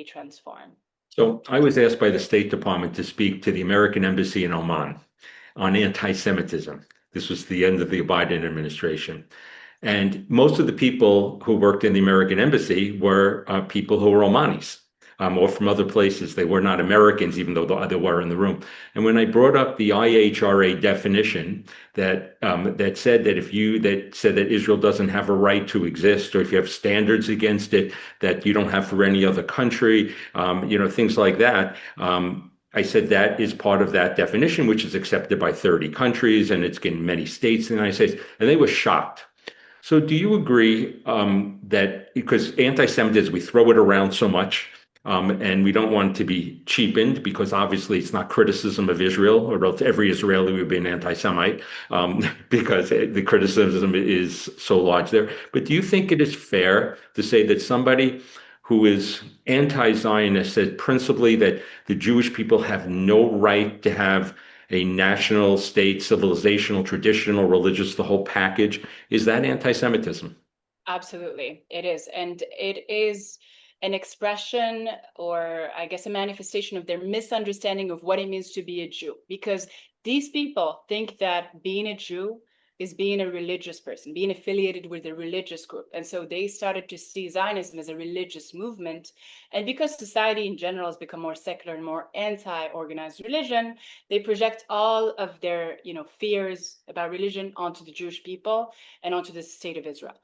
transform. So I was asked by the State Department to speak to the American Embassy in Oman on anti-Semitism. This was the end of the Biden administration. And most of the people who worked in the American Embassy were people who were Omanis, or from other places. They were not Americans, even though they were in the room. And when I brought up the IHRA definition that said that Israel doesn't have a right to exist, or if you have standards against it that you don't have for any other country, things like that. I said that is part of that definition, which is accepted by 30 countries, and it's in many states in the United States. And they were shocked. So, do you agree that because anti-Semitism, we throw it around so much, and we don't want to be cheapened because obviously it's not criticism of Israel, or else every Israeli would be an anti-Semite because the criticism is so large there. But do you think it is fair to say that somebody who is anti-Zionist said principally that the Jewish people have no right to have a national state, civilizational, traditional, religious, the whole package? Is that anti-Semitism? Absolutely, it is. And it is an expression, or I guess a manifestation of their misunderstanding of what it means to be a Jew. Because these people think that being a Jew is being a religious person, being affiliated with a religious group. And so they started to see Zionism as a religious movement. And because society in general has become more secular and more anti-organized religion, they project all of their, fears about religion onto the Jewish people and onto the state of Israel.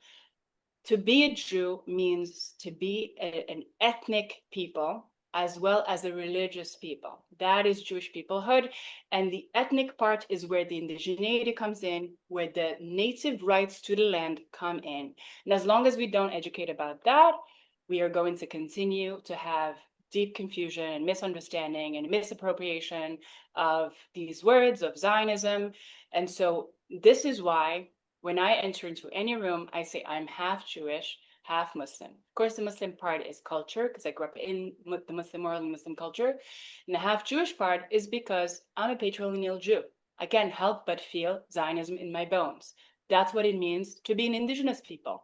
To be a Jew means to be an ethnic people as well as a religious people. That is Jewish peoplehood. And the ethnic part is where the indigeneity comes in, where the native rights to the land come in. And as long as we don't educate about that, we are going to continue to have deep confusion and misunderstanding and misappropriation of these words of Zionism. And so this is why when I enter into any room, I say I'm half Jewish, half Muslim. Of course, the Muslim part is culture, because I grew up in the Muslim world and Muslim culture. And the half Jewish part is because I'm a patrilineal Jew. I can't help but feel Zionism in my bones. That's what it means to be an indigenous people.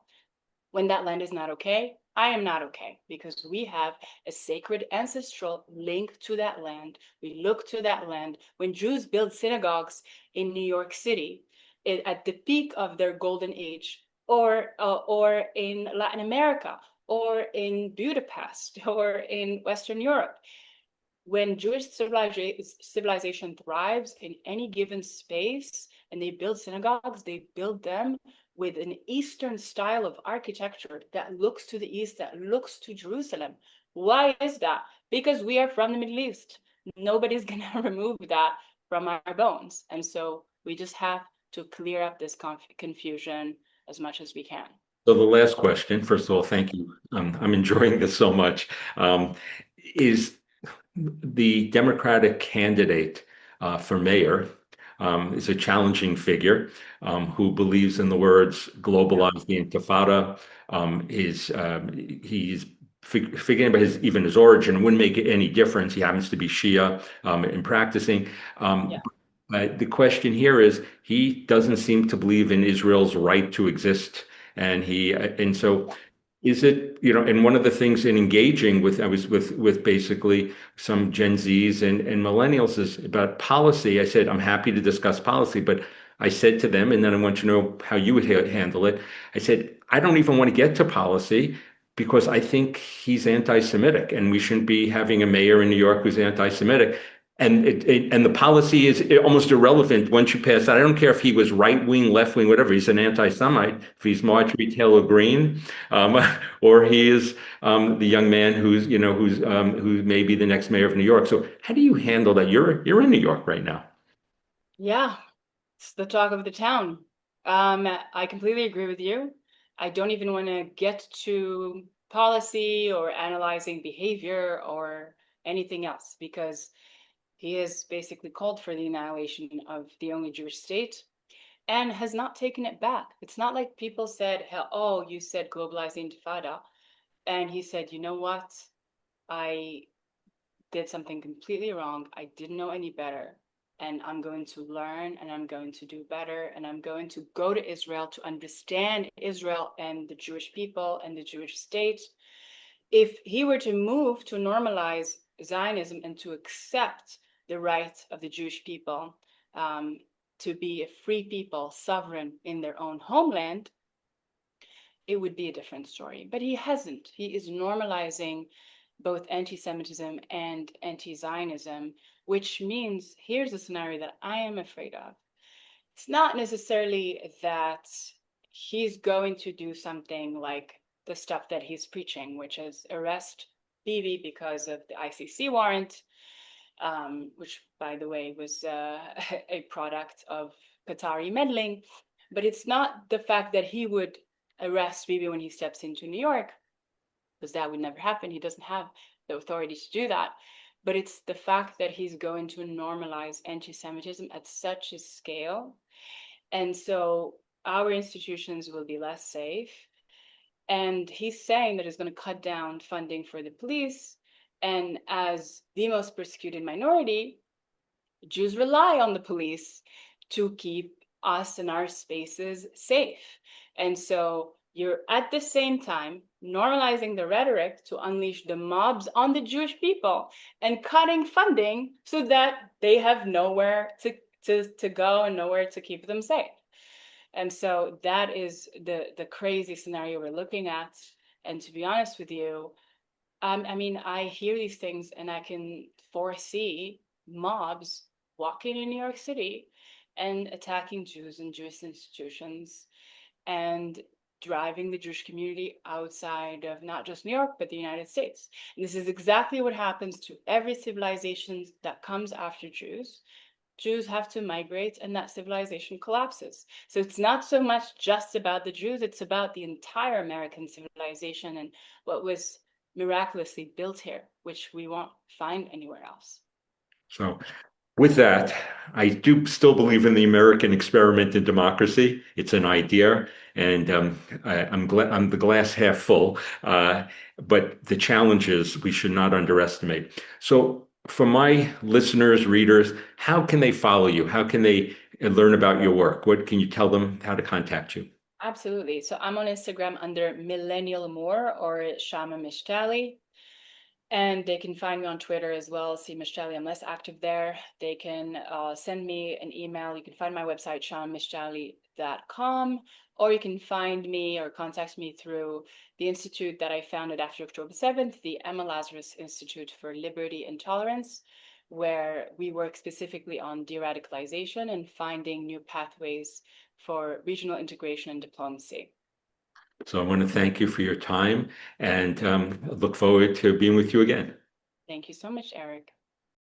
When that land is not okay, I am not okay, because we have a sacred ancestral link to that land. We look to that land. When Jews build synagogues in New York City, at the peak of their golden age, or in Latin America, or in Budapest, or in Western Europe, when Jewish civilization thrives in any given space and they build synagogues, they build them with an Eastern style of architecture that looks to the East, that looks to Jerusalem. Why is that? Because we are from the Middle East. Nobody's going to remove that from our bones. And so we just have to clear up this confusion as much as we can. So the last question, first of all, thank you. I'm enjoying this so much. Is the Democratic candidate for mayor is a challenging figure who believes in the words globalize the intifada. He's forgetting about even his origin. It wouldn't make any difference. He happens to be Shia in practicing. Yeah. The question here is he doesn't seem to believe in Israel's right to exist. And so is it, and one of the things in engaging with, I was with basically some Gen Zs and millennials is about policy. I said, I'm happy to discuss policy, but I said to them, and then I want to know how you would handle it. I said, I don't even want to get to policy because I think he's anti-Semitic and we shouldn't be having a mayor in New York who's anti-Semitic. And the policy is almost irrelevant once you pass that. I don't care if he was right wing, left wing, whatever. He's an anti-Semite. If he's Marjorie Taylor Greene, or he is the young man who may be the next mayor of New York. So how do you handle that? You're in New York right now. Yeah, it's the talk of the town. I completely agree with you. I don't even want to get to policy or analyzing behavior or anything else, because he has basically called for the annihilation of the only Jewish state and has not taken it back. It's not like people said, oh, you said globalize the intifada. And he said, you know what? I did something completely wrong. I didn't know any better. And I'm going to learn and I'm going to do better. And I'm going to go to Israel to understand Israel and the Jewish people and the Jewish state. if he were to move to normalize Zionism and to accept the right of the Jewish people to be a free people, sovereign in their own homeland, it would be a different story. But he hasn't. He is normalizing both anti-Semitism and anti-Zionism, which means here's a scenario that I am afraid of. It's not necessarily that he's going to do something like the stuff that he's preaching, which is arrest Bibi because of the ICC warrant, which, by the way, was a product of Qatari meddling. But it's not the fact that he would arrest Bibi when he steps into New York, because that would never happen. He doesn't have the authority to do that. But it's the fact that he's going to normalize anti-Semitism at such a scale. And so our institutions will be less safe. And he's saying that he's going to cut down funding for the police. And as the most persecuted minority, Jews rely on the police to keep us and our spaces safe. And so you're at the same time normalizing the rhetoric to unleash the mobs on the Jewish people and cutting funding so that they have nowhere to go and nowhere to keep them safe. And so that is the crazy scenario we're looking at. And to be honest with you, I mean, I hear these things and I can foresee mobs walking in New York City and attacking Jews and Jewish institutions and driving the Jewish community outside of not just New York, but the United States. And this is exactly what happens to every civilization that comes after Jews. Jews have to migrate and that civilization collapses. So it's not so much just about the Jews, it's about the entire American civilization and what was miraculously built here, which we won't find anywhere else. So, with that, I do still believe in the American experiment in democracy. It's an idea, and I'm glad I'm the glass half full. But the challenges we should not underestimate. So, for my listeners, readers, how can they follow you? How can they learn about your work? What can you tell them how to contact you? Absolutely. So I'm on Instagram under Millennial Moore or Chama Mechtaly. And they can find me on Twitter as well, see Mechtaly. I'm less active there. They can send me an email. You can find my website, chamamechtaly.com, or you can find me or contact me through the institute that I founded after October 7th, the Emma Lazarus Institute for Liberty and Tolerance, where we work specifically on de-radicalization and finding new pathways for regional integration and diplomacy. So, I want to thank you for your time and look forward to being with you again. Thank you so much, Eric.